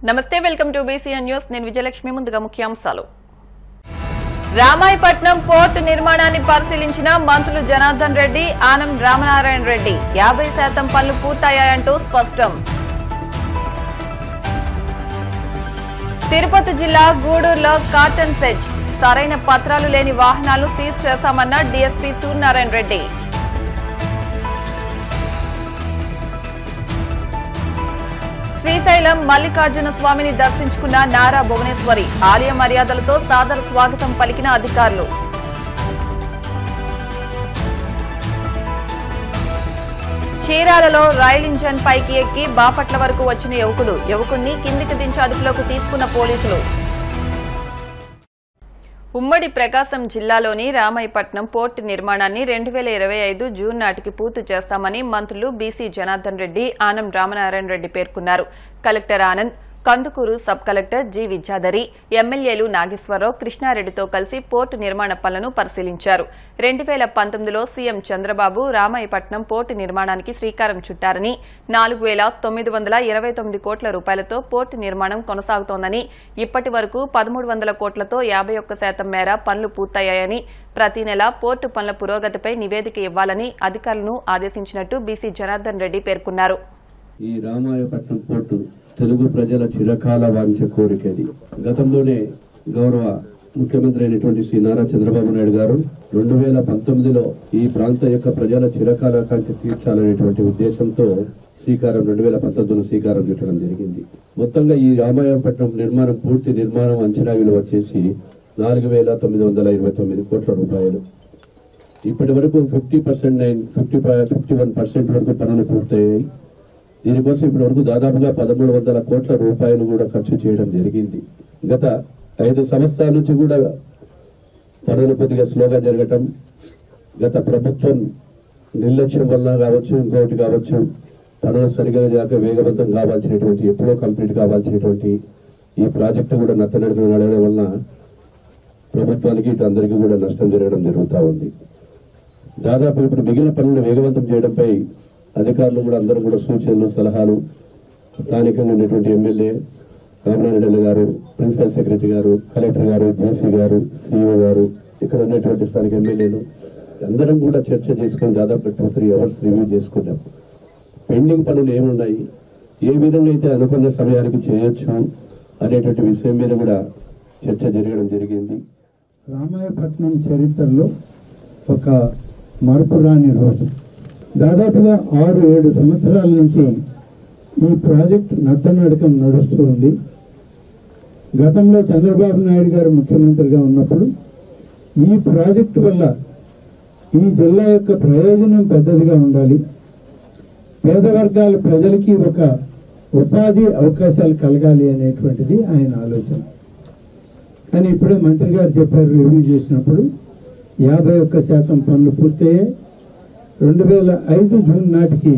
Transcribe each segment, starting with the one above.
నమస్తే welcome to BCN news నేను విజయలక్ష్మి ముందుగా ముఖ్యాంశాలు రామాయపట్నం పోర్టు నిర్మాణాన్ని పరిశీలించిన మంత్రులు జనార్దన్ రెడ్డి ఆనం రామనారాయణ రెడ్డి 50% పనులు పూర్తయ్యాయంటూ స్పష్టం తిరుపతి జిల్లా గూడూరులో కాటన్ సెజ్ సరైన పత్రాలు లేని వాహనాలు సీజ్ చేశామన్న డీఎస్పీ సూర్యనారాయణ రెడ్డి శ్రీశైలం మల్లికార్జున స్వామిని దర్శించుకున్న నారా భువనేశ్వరి ఆలయ మర్యాదలతో సాదర స్వాగతం పలికిన అధికారులు చీరాలలో రైలు ఇంజన్ పైకి ఎక్కి బాపట్ల వరకు వచ్చిన యువకుడిని కిందికి దించి అదుపులోకి తీసుకున్న పోలీసులు ఉమ్మడి ప్రకాశం జిల్లాలోని రామాయపట్నం పోర్టు నిర్మాణాన్ని 2025 జూన్ నాటికి పూర్తి చేస్తామని మంత్రులు బీసీ జనార్దన్ రెడ్డి ఆనం రామనారాయణ రెడ్డి పేర్కొన్నారు. Collector Anand, Kandukur sub collector G Vidyadhari, ఎమ్మెల్యేలు నాగేశ్వరరావు, కృష్ణారెడ్డితో కలిసి పోర్టు నిర్మాణ పనులను పరిశీలించారు. 2019లో సీఎం చంద్రబాబు రామాయపట్నం పోర్టు నిర్మాణానికి శ్రీకారం చుట్టారని 4,929 కోట్ల రూపాయలతో పోర్టు నిర్మాణం కొనసాగుతోందని, ఇప్పటి వరకు 1,300 కోట్లతో 51% మేర పనులు పూర్తయ్యాయని, ప్రతి నెల పోర్టు పనుల పురోగతిపై నివేదిక ఇవ్వాలని అధికారులను ఆదేశించినట్టు బీసీ జనార్దన్ రెడ్డి పేర్కొన్నారు. ఈ రామాయపట్నం పోర్టు తెలుగు ప్రజల చిరకాల వాంఛ కోరికది. గతంలోనే గౌరవ ముఖ్యమంత్రి అయినటువంటి శ్రీ నారా చంద్రబాబు నాయుడు గారు 2019లో ఈ ప్రాంత యొక్క ప్రజల చిరకాల ఆకాంక్ష తీర్చాలనేటువంటి ఉద్దేశంతో 2019లో శ్రీకారం చుట్టడం జరిగింది. మొత్తంగా ఈ రామాయపట్నం నిర్మాణం పూర్తి నిర్మాణం అంచనా విలువ వచ్చేసి 4,929 కోట్ల రూపాయలు. ఇప్పటి వరకు 51% వరకు పనులు పూర్తయ్యాయి. దీనికోసం ఇప్పటి వరకు దాదాపుగా 1,300 కోట్ల రూపాయలు కూడా ఖర్చు చేయడం జరిగింది. గత 5 సంవత్సరాల నుంచి కూడా పనులు కొద్దిగా స్లోగా జరగటం, గత ప్రభుత్వం నిర్లక్ష్యం వల్ల కావచ్చు, ఇంకోటి కావచ్చు, పనులు సరిగా జాక వేగవంతం కావాల్సినటువంటి, ఎప్పుడో కంప్లీట్ కావాల్సినటువంటి ఈ ప్రాజెక్టు కూడా నత్తనడుపున నడవడం వల్ల ప్రభుత్వానికి ఇటు అందరికీ కూడా నష్టం జరగడం జరుగుతూ ఉంది. దాదాపు ఇప్పుడు మిగిలిన పనులను వేగవంతం చేయడంపై అధికారులు కూడా అందరూ కూడా సూచనలు, సలహాలు, స్థానికంగా ఉన్నటువంటి ఎమ్మెల్యే రామనారాయణ గారు, ప్రిన్సిపల్ సెక్రటరీ గారు, కలెక్టర్ గారు, జేసీ గారు, సిఇఓ గారు, ఇక్కడ ఉన్నటువంటి స్థానిక ఎమ్మెల్యేలు అందరం కూడా చర్చ చేసుకుని దాదాపు 2-3 అవర్స్ రివ్యూ చేసుకున్నాం. పెండింగ్ పనులు ఏమున్నాయి, ఏ విధంగా అయితే అనుకున్న సమయానికి చేయొచ్చు అనేటువంటి విషయం మీద కూడా చర్చ జరగడం జరిగింది. రామాయపట్నం చరిత్రలో ఒక మరపురాని రోజు. దాదాపుగా 6-7 సంవత్సరాల నుంచి ఈ ప్రాజెక్టు నత్తనడకం నడుస్తూ ఉంది. గతంలో చంద్రబాబు నాయుడు గారు ముఖ్యమంత్రిగా ఉన్నప్పుడు ఈ ప్రాజెక్టు వల్ల ఈ జిల్లా యొక్క ప్రయోజనం పెద్దదిగా ఉండాలి, పేద వర్గాల ప్రజలకి ఒక ఉపాధి అవకాశాలు కలగాలి అనేటువంటిది ఆయన ఆలోచన. కానీ ఇప్పుడే మంత్రి గారు చెప్పారు, రివ్యూ చేసినప్పుడు 51% పనులు పూర్తయ్యాయి. 2005 జూన్ నాటికి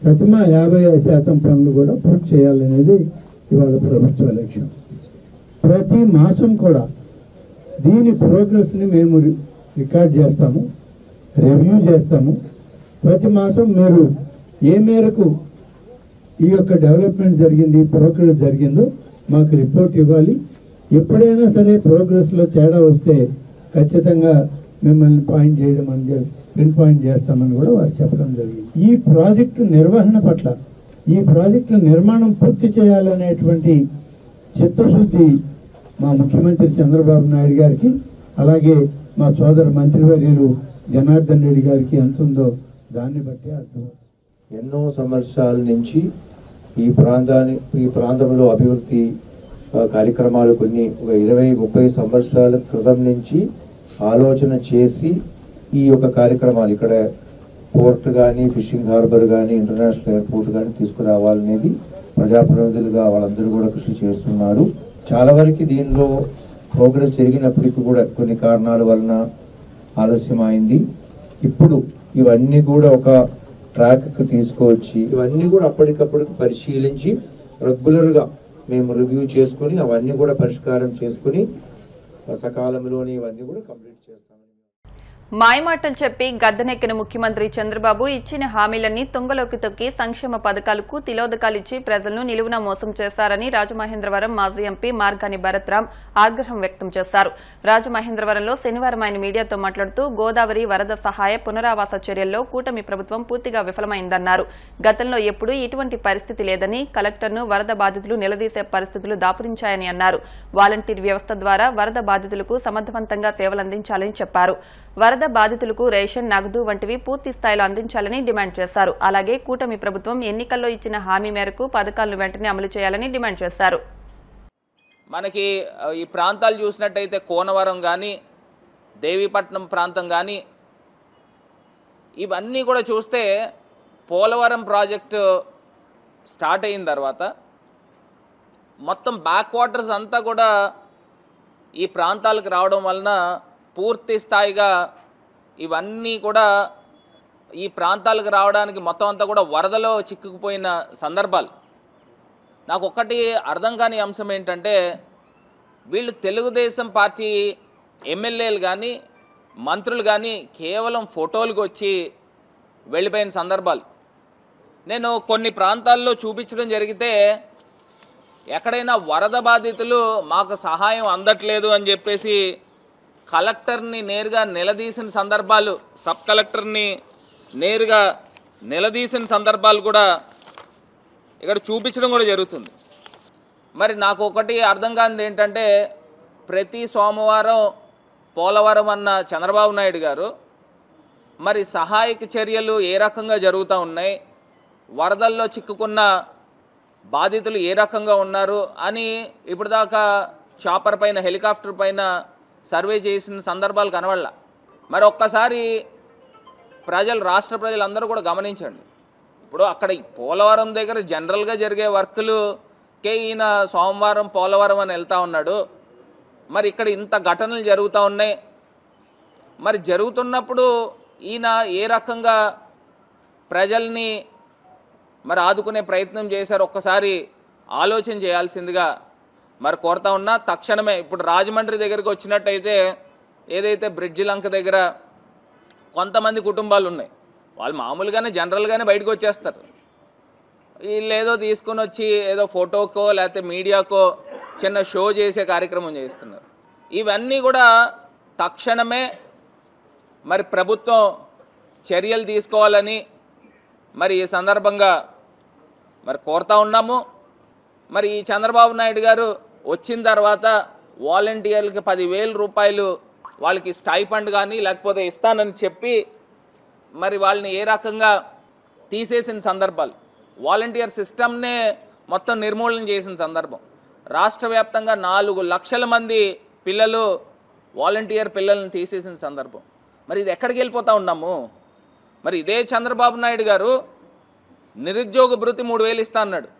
ప్రతిమ 50% పనులు కూడా పూర్తి చేయాలనేది ఇవాళ ప్రభుత్వ లక్ష్యం. ప్రతి మాసం కూడా దీని ప్రోగ్రెస్ని మేము రికార్డ్ చేస్తాము, రివ్యూ చేస్తాము. ప్రతి మాసం మీరు ఏ మేరకు ఈ యొక్క డెవలప్మెంట్ జరిగింది, ప్రోగ్రెస్ జరిగిందో మాకు రిపోర్ట్ ఇవ్వాలి. ఎప్పుడైనా సరే ప్రోగ్రెస్లో తేడా వస్తే ఖచ్చితంగా మిమ్మల్ని పిన్ పాయింట్ చేస్తామని కూడా వారు చెప్పడం జరిగింది. ఈ ప్రాజెక్టు నిర్వహణ పట్ల, ఈ ప్రాజెక్టు నిర్మాణం పూర్తి చేయాలనేటువంటి చిత్తశుద్ధి మా ముఖ్యమంత్రి చంద్రబాబు నాయుడు గారికి, అలాగే మా సోదర మంత్రివర్యులు జనార్దన్ రెడ్డి గారికి ఎంత ఉందో దాన్ని బట్టి అర్థమవుతుంది. ఎన్నో సంవత్సరాల నుంచి ఈ ప్రాంతంలో అభివృద్ధి కార్యక్రమాలు కొన్ని 20-30 సంవత్సరాల క్రితం నుంచి ఆలోచన చేసి ఈ యొక్క కార్యక్రమాలు ఇక్కడ పోర్ట్ కానీ, ఫిషింగ్ హార్బర్ కానీ, ఇంటర్నేషనల్ ఎయిర్పోర్ట్ కానీ తీసుకురావాలనేది ప్రజాప్రతినిధులుగా వాళ్ళందరూ కూడా కృషి చేస్తున్నారు. చాలా వరకు దీనిలో ప్రోగ్రెస్ జరిగినప్పటికీ కూడా కొన్ని కారణాల వలన ఆలస్యమైంది. ఇప్పుడు ఇవన్నీ కూడా ఒక ట్రాక్కి తీసుకువచ్చి ఇవన్నీ కూడా అప్పటికప్పుడు పరిశీలించి రెగ్యులర్గా మేము రివ్యూ చేసుకుని అవన్నీ కూడా పరిష్కారం చేసుకుని సకాలంలోనే ఇవన్నీ కూడా కంప్లీట్ చేస్తామని. మాయమాటలు చెప్పి గద్దెనెక్కిన ముఖ్యమంత్రి చంద్రబాబు ఇచ్చిన హామీలన్నీ తుంగలోకి తొక్కి సంక్షేమ పథకాలకు తిలోదకాలిచ్చి ప్రజలను నిలువున మోసం చేశారని రాజమహేంద్రవరం మాజీ ఎంపీ మార్గాని భరత్రాం ఆగ్రహం వ్యక్తం చేశారు. రాజమహేంద్రవరంలో శనివారం ఆయన మీడియాతో మాట్లాడుతూ గోదావరి వరద సహాయ పునరావాస చర్యల్లో కూటమి ప్రభుత్వం పూర్తిగా విఫలమైందన్నారు. గతంలో ఎప్పుడూ ఇటువంటి పరిస్థితి లేదని, కలెక్టర్ను వరద బాధితులు నిలదీసే పరిస్థితులు దాపురించాయని అన్నారు. వాలంటీర్ వ్యవస్థ ద్వారా వరద బాధితులకు సమర్థవంతంగా సేవలందించాలని చెప్పారు. వరద బాధితులకు రేషన్, నగదు వంటివి పూర్తి స్థాయిలో అందించాలని డిమాండ్ చేశారు. అలాగే కూటమి ప్రభుత్వం ఎన్నికల్లో ఇచ్చిన హామీ మేరకు పథకాలను వెంటనే అమలు చేయాలని డిమాండ్ చేశారు. మనకి ఈ ప్రాంతాలు చూసినట్టయితే కోనవరం కానీ, దేవీపట్నం ప్రాంతం కానీ, ఇవన్నీ కూడా చూస్తే పోలవరం ప్రాజెక్టు స్టార్ట్ అయిన తర్వాత మొత్తం బ్యాక్ వాటర్స్ అంతా కూడా ఈ ప్రాంతాలకు రావడం వలన పూర్తి స్థాయిగా ఇవన్నీ కూడా ఈ ప్రాంతాలకు రావడానికి మొత్తం అంతా కూడా వరదలో చిక్కుకుపోయిన సందర్భాలు. నాకు ఒక్కటి అర్థం కాని అంశం ఏంటంటే, వీళ్ళు తెలుగుదేశం పార్టీ ఎమ్మెల్యేలు కానీ, మంత్రులు కానీ కేవలం ఫోటోలకు వచ్చి వెళ్ళిపోయిన సందర్భాలు. నేను కొన్ని ప్రాంతాల్లో చూపించడం జరిగితే ఎక్కడైనా వరద బాధితులు మాకు సహాయం అందట్లేదు అని చెప్పేసి కలెక్టర్ని నేరుగా నిలదీసిన సందర్భాలు, సబ్ కలెక్టర్ని నేరుగా నిలదీసిన సందర్భాలు కూడా ఇక్కడ చూపించడం కూడా జరుగుతుంది. మరి నాకు ఒకటి అర్థం కానిది ఏంటంటే, ప్రతి సోమవారం పోలవరం అన్న చంద్రబాబు నాయుడు గారు మరి సహాయక చర్యలు ఏ రకంగా జరుగుతూ ఉన్నాయి, వరదల్లో చిక్కుకున్న బాధితులు ఏ రకంగా ఉన్నారు అని ఇప్పటిదాకా చాపర్ పైన, హెలికాప్టర్ పైన సర్వే చేసిన సందర్భాలు కనబడలా. మరి ఒక్కసారి రాష్ట్ర ప్రజలందరూ కూడా గమనించండి. ఇప్పుడు అక్కడ పోలవరం దగ్గర జనరల్గా జరిగే వర్కులుకే ఈయన సోమవారం పోలవరం అని వెళ్తూ ఉన్నాడు. మరి ఇక్కడ ఇంత ఘటనలు జరుగుతూ ఉన్నాయి. మరి జరుగుతున్నప్పుడు ఈయన ఏ రకంగా ప్రజల్ని మరి ఆదుకునే ప్రయత్నం చేశారు ఒక్కసారి ఆలోచన చేయాల్సిందిగా మరి కోరుతా ఉన్నా. తక్షణమే ఇప్పుడు రాజమండ్రి దగ్గరికి వచ్చినట్టయితే ఏదైతే బ్రిడ్జి లంక దగ్గర కొంతమంది కుటుంబాలు ఉన్నాయి, వాళ్ళు మామూలుగానే జనరల్గానే బయటకు వచ్చేస్తారు. వీళ్ళు ఏదో తీసుకుని వచ్చి ఏదో ఫోటోకో లేకపోతే మీడియాకో చిన్న షో చేసే కార్యక్రమం చేస్తున్నారు. ఇవన్నీ కూడా తక్షణమే మరి ప్రభుత్వం చర్యలు తీసుకోవాలని మరి ఈ సందర్భంగా మరి కోరుతా ఉన్నాము. మరి ఈ చంద్రబాబు నాయుడు గారు వచ్చిన తర్వాత వాలంటీర్లకి 10,000 రూపాయలు వాళ్ళకి స్టైఫండ్ కానీ లేకపోతే ఇస్తానని చెప్పి మరి వాళ్ళని ఏ రకంగా తీసేసిన సందర్భాలు, వాలంటీర్ సిస్టమ్నే మొత్తం నిర్మూలన చేసిన సందర్భం. రాష్ట్ర వ్యాప్తంగా 4 లక్షల మంది పిల్లలు వాలంటీర్ పిల్లల్ని తీసేసిన సందర్భం. మరి ఇది ఎక్కడికి వెళ్ళిపోతూ ఉన్నాము? మరి ఇదే చంద్రబాబు నాయుడు గారు నిరుద్యోగ భృతి 3,000 ఇస్తా అన్నాడు.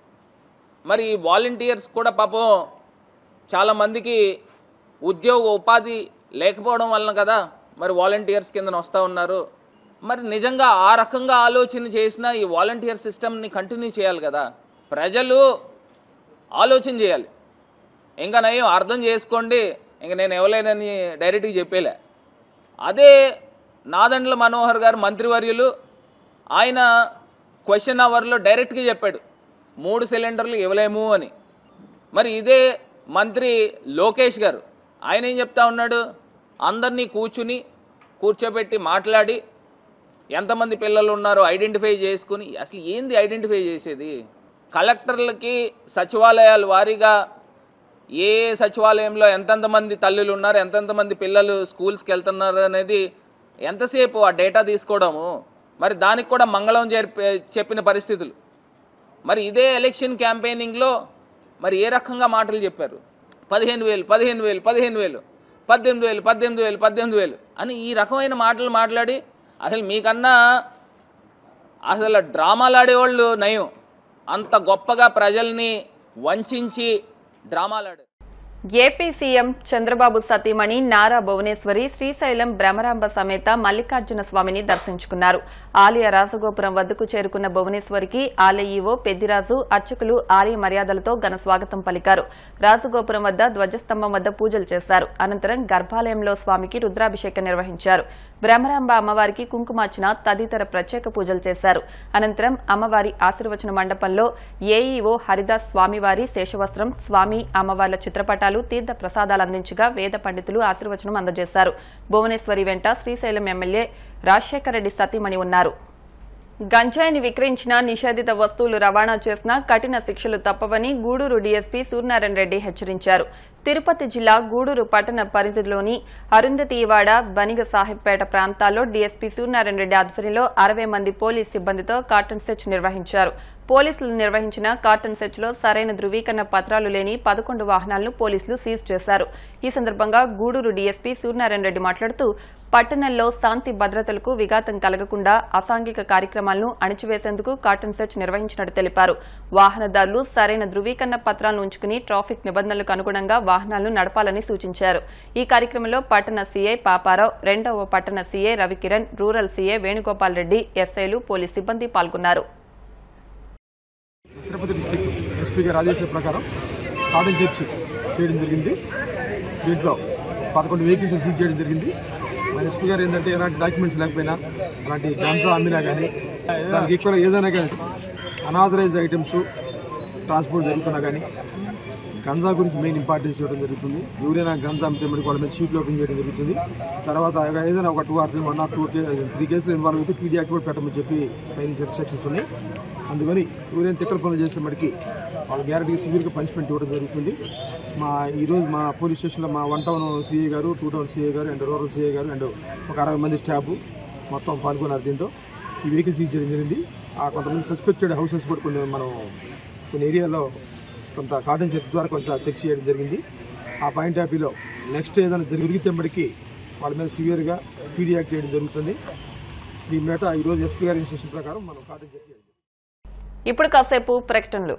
మరి వాలంటీర్స్ కూడా పాపం చాలామందికి ఉద్యోగ ఉపాధి లేకపోవడం వలన కదా మరి వాలంటీర్స్ కింద వస్తూ ఉన్నారు. మరి నిజంగా ఆ రకంగా ఆలోచన చేసిన ఈ వాలంటీర్ సిస్టమ్ని కంటిన్యూ చేయాలి కదా. ప్రజలు ఆలోచన చేయాలి. ఇంకా నయం అర్థం చేసుకోండి, ఇంక నేను ఇవ్వలేనని డైరెక్ట్గా చెప్పేలే. అదే నాదెండ్ల మనోహర్ గారు మంత్రివర్యులు, ఆయన క్వశ్చన్ అవర్లో డైరెక్ట్గా చెప్పాడు 3 సిలిండర్లు ఇవ్వలేము అని. మరి ఇదే మంత్రి లోకేష్ గారు ఆయన ఏం చెప్తా ఉన్నాడు, అందరినీ కూర్చోబెట్టి మాట్లాడి ఎంతమంది పిల్లలు ఉన్నారో ఐడెంటిఫై చేసుకుని, అసలు ఏంది ఐడెంటిఫై చేసేది? కలెక్టర్లకి సచివాలయాల వారీగా ఏ సచివాలయంలో ఎంతెంతమంది తల్లులు ఉన్నారు, ఎంతెంతమంది పిల్లలు స్కూల్స్కి వెళ్తున్నారు అనేది ఎంతసేపు ఆ డేటా తీసుకోవడము. మరి దానికి కూడా మంగళం చెప్పిన పరిస్థితులు. మరి ఇదే ఎలక్షన్ క్యాంపెయినింగ్లో మరి ఏ రకంగా మాటలు చెప్పారు, 15,000 15,000 15,000 18,000 18,000 18,000 అని ఈ రకమైన మాటలు మాట్లాడి అసలు మీకన్నా అసలు డ్రామాలు ఆడేవాళ్ళు నయం. అంత గొప్పగా ప్రజల్ని వంచి డ్రామాలాడారు. ఏపీ సీఎం చంద్రబాబు సతీమణి నారా భువనేశ్వరి శ్రీశైలం బ్రహ్మరాంబ సమేత మల్లికార్జున స్వామిని దర్శించుకున్నారు. ఆలయ రాజగోపురం వద్దకు చేరుకున్న భువనేశ్వరికి ఆలయ ఈవో పెద్దిరాజు, అర్చకులు ఆలయ మర్యాదలతో ఘన స్వాగతం పలికారు. రాజగోపురం వద్ద ధ్వజస్తంభం వద్ద పూజలు చేశారు. అనంతరం గర్భాలయంలో స్వామికి రుద్రాభిషేకం నిర్వహించారు. బ్రహ్మరాంబ అమ్మవారికి కుంకుమార్చన తదితర ప్రత్యేక పూజలు చేశారు. అనంతరం అమ్మవారి ఆశీర్వచన మండపంలో ఏఈఓ హరిదాస్ స్వామివారి శేషవస్త్రం, స్వామి అమ్మవార్ల చిత్రపటాలు, తీర్థ ప్రసాదాలు అందించగా వేద పండితులు ఆశీర్వచనం అందజేశారు. భువనేశ్వరి వెంట శ్రీశైలం ఎమ్మెల్యే రాజశేఖర రెడ్డి సతీమణి ఉన్నారు. గంజాయిని విక్రయించిన, నిషేధిత వస్తువులు రవాణా చేసిన కఠిన శిక్షలు తప్పవని గూడూరు డీఎస్పీ సూర్యనారాయణ రెడ్డి హెచ్చరించారు. తిరుపతి జిల్లా గూడూరు పట్టణ పరిధిలోని అరుంధతీవాడ, బనిగ సాహెబ్పేట ప్రాంతాల్లో డీఎస్పీ సూర్యనారాయణ రెడ్డి ఆధ్వర్యంలో 60 మంది పోలీస్ సిబ్బందితో కార్టన్ సెర్చ్ నిర్వహించారు. పోలీసులు నిర్వహించిన కార్టన్ సెర్చ్ లో సరైన ధృవీకరణ పత్రాలు లేని 11 వాహనాలను పోలీసులు సీజ్ చేశారు. ఈ సందర్భంగా గూడూరు డీఎస్పీ సూర్యనారాయణ రెడ్డి మాట్లాడుతూ పట్టణంలో శాంతి భద్రతలకు విఘాతం కలగకుండా అసాంఘిక కార్యక్రమాలను అణిచివేసేందుకు కార్టన్ సెర్చ్ నిర్వహించినట్టు తెలిపారు. వాహనదారులు సరైన ధృవీకరణ పత్రాలను ఉంచుకుని ట్రాఫిక్ నిబంధనలకు అనుగుణంగా వాహనాలను నడపాలని సూచించారు. ఈ కార్యక్రమంలో పట్టణ సీఐ పాపారావు, 2వ పట్టణ CI Ravikiran, rural CI Venugopal Reddy, ఎస్ఐలు, పోలీస్ సిబ్బంది పాల్గొన్నారు. తిరుపతి డిస్ట్రిక్ట్ ఎస్పీ గారి ఆదేశాల ప్రకారం కార్టన్ సెర్చ్ చేయడం జరిగింది. దీంట్లో 11 వెహికల్స్ సీజ్ చేయడం జరిగింది. మన ఎస్పీ గారు ఏంటంటే ఎలాంటి డాక్యుమెంట్స్ లేకపోయినా, అలాంటి గంజా అమ్మినా కానీ, దానికి ఎక్కువ ఏదైనా కానీ అనాథరైజ్డ్ ఐటమ్స్ ట్రాన్స్పోర్ట్ జరుగుతున్నా కానీ గంజా గురించి మెయిన్ ఇంపార్టెన్స్ ఇవ్వడం జరుగుతుంది. ఎవరైనా గంజా అమ్మితే మరి వాళ్ళ మీద షీట్లు ఓపెన్ చేయడం జరుగుతుంది. తర్వాత ఏదైనా ఒక 2 or 3 కేసులు ఇన్వాల్వ్ అయితే పీడీ యాక్ట్ కూడా పెట్టమని చెప్పి పైన ఇన్స్ట్రక్షన్స్ ఉన్నాయి. అందుకని ఎవరైనా తిక్కల పనులు చేస్తే మటుకి వాళ్ళ గ్యారెంటీగా సివియర్గా పనిష్మెంట్ ఇవ్వడం జరుగుతుంది. ఈరోజు మా పోలీస్ స్టేషన్లో మా 1 టౌన్ సిఐ గారు, 2 టౌన్ సిఐ గారు అండ్ రూరల్ సిఐ గారు అండ్ ఒక 60 మంది స్టాఫ్ మొత్తం పాల్గొన్నారు. దీంతో ఈ వెహికల్ సీజ్ చేయడం జరిగింది. కొంతమంది సస్పెక్టెడ్ హౌసెస్ కూడా కొన్ని ఏరియాలో కొంత కార్టన్ సెర్చ్ ద్వారా కొంత చెక్ చేయడం జరిగింది. ఆ పాయింట్ ఆఫ్ వ్యూలో నెక్స్ట్ ఏదైనా జరిగితే మటుకి వాళ్ళ మీద సివియర్గా పీడీ యాక్ట్ చేయడం జరుగుతుంది. దీని మీద ఈరోజు ఎస్పీ గారి ఇన్స్ట్రక్షన్ ప్రకారం మనం కార్టన్ చెక్ చేయాలి. ఇప్పుడు కాసేపు ప్రకటనలు.